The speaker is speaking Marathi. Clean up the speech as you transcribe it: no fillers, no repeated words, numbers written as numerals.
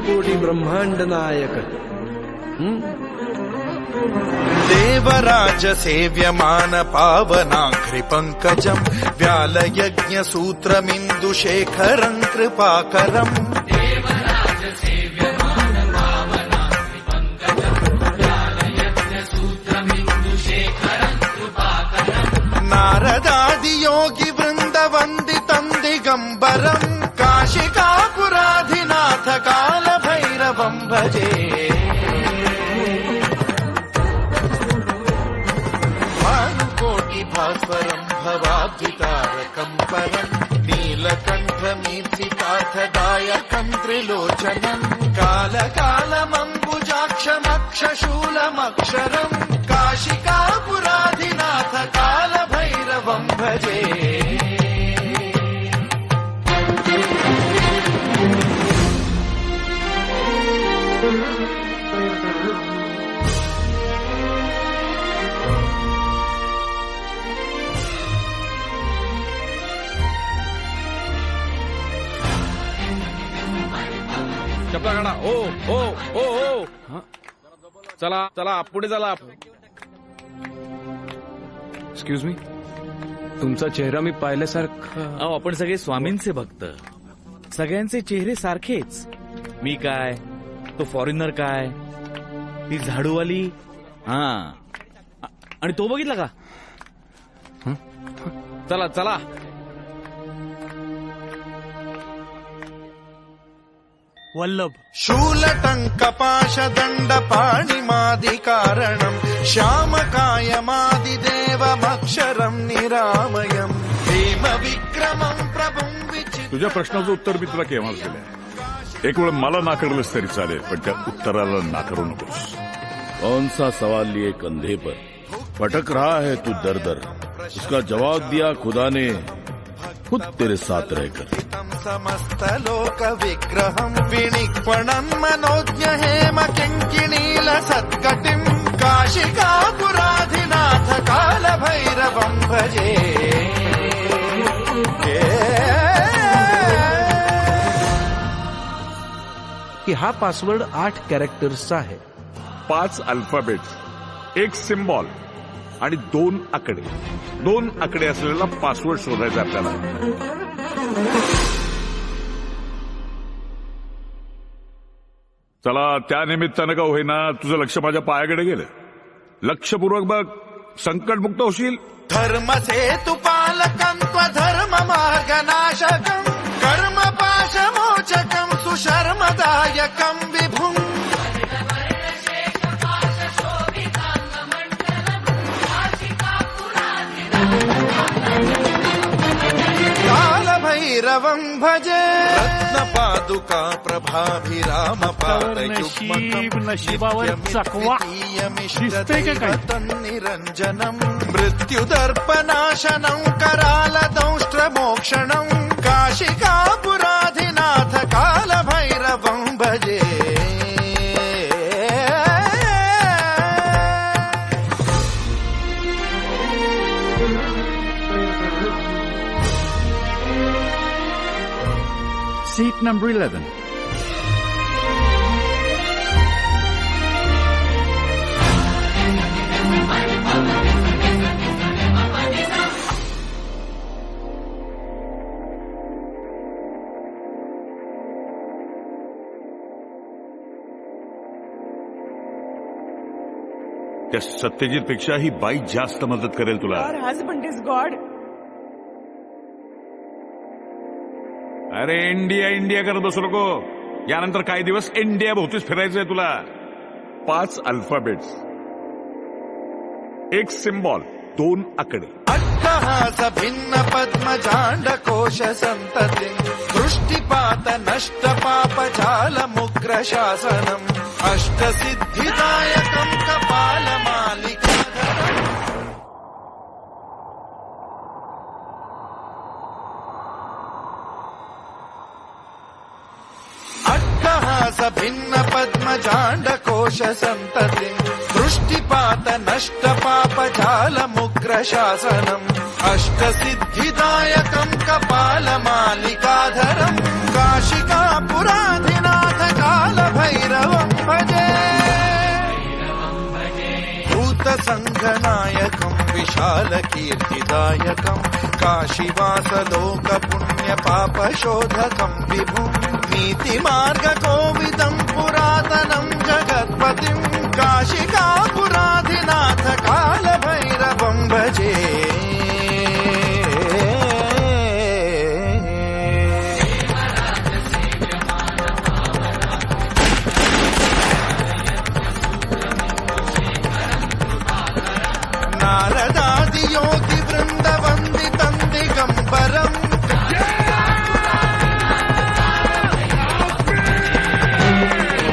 कोटी ब्रह्मांड नायक देवराज सेव्यमान पावनाघ्रि पंकजम् व्यालयज्ञ सूत्रमिन्दुशेखरम् कृपाकरम् नारदादि योगी वृंद वंदितम् दिगंबरम् काशिकापुराधिनाथ काल भैरवम् भजे भानुकोटि भास्वरम् भवाब्धितारकम् परम् नीलकण्ठमीर्तिकाथ दायकम् त्रिलोचनम् कालकालमम्बुजाक्षमक्षशूलमक्षरम् काशिकापुराधिनाथ काल भैरवम् भजे चपला काढा. ओ ओ ओ ओ चला चला पुढे चला. एक्सक्यूज मी, तुमचा चेहरा मी पाहिल्यासारखा. अहो आपण सगळे स्वामींचे भक्त, सगळ्यांचे चेहरे सारखेच. मी काय, तो फॉरेनर काय, ती झाडूवाली, हा आणि तो बघितला का. चला चला. वल्लभ शूलटङ्कपाशदण्ड पाणिमादिकारणम् श्यामकायमादिदेवमक्षरम् निरामयम् भीमविक्रमम् प्रभुम् विचित्रम्. तुझ्या प्रश्नाचं उत्तर मी तुला केव्हाच दिलंय. एक वेळ मला नाकारलंस तरी चालेल, पण त्या उत्तराला नाकारू नकोस. कौन सा सवाल लिए कंधे पर भटक रहा है तू दर दर, उसका जवाब दिया खुदा ने खुद तेरे साथ रहकर. समस्त लोक विग्रहम् विनिक्वणम् मनोज्ञ हेम किङ्किणील सत्कटिम् काशिकापुराधिनाथ काल भैरवम् भजे. की हा पासवर्ड 8 कॅरेक्टर्सचा आहे. 5 अल्फाबेट्स, 1 सिम्बॉल आणि 2 आकडे. 2 आकडे असलेला पासवर्ड शोधायचा आपल्याला. चला, त्या निमित्तानं का होईना तुझं लक्ष माझ्या पायाकडे गेलं. लक्षपूर्वक बघ, संकटमुक्त होशील. धर्म सेतु पालकम् त्वधर्म मार्गनाशकम् कर्म पाशमोचकम् सुशर्मदायकम् विभुम् कालभैरवम् भजे. रत्नपादुका प्रभाभिराम पादयुग्मतन्निरञ्जनम् मृत्युदर्पनाशनम् करालदंष्ट्रमोक्षणम् काशिकापुराधिनाथ कालभैरवम् भजे. Seat number 11. त्या सत्यजित पेक्षा ही बाई जास्त मदत करेल तुला. Our husband is God. अरे इंडिया इंडिया करत बसू नको. यानंतर काही दिवस इंडिया भोवतीच फिरायचंय तुला. 5 अल्फाबेट्स, 1 सिम्बॉल, 2 आकडे. अट्टहास भिन्न पद्मजांड कोश संततिम् दृष्टिपात नष्ट पाप जाल मुग्र शासनम् अष्टसिद्धिदायकम् कपाल मालिकाधरम्. अट्टहास भिन्न पद्मजांड कोश संततिम् दृष्टिपात नष्ट पाप जाल मुग्र शासनम् अष्टसिद्धिदायकम् कपाल मालिकाधरम् काशिकापुराधिनाथ काल संघनायकं विशाल कीर्तिदायकं काशीवास लोक पुण्य पाप शोधकं विभुं नीति मार्ग कोविदं पुरातनं जगत्पतिं काशिकापुराधिनाथ काल भैरवं भजे नारदादि योगि वृंद वंदितं दिगंबरम्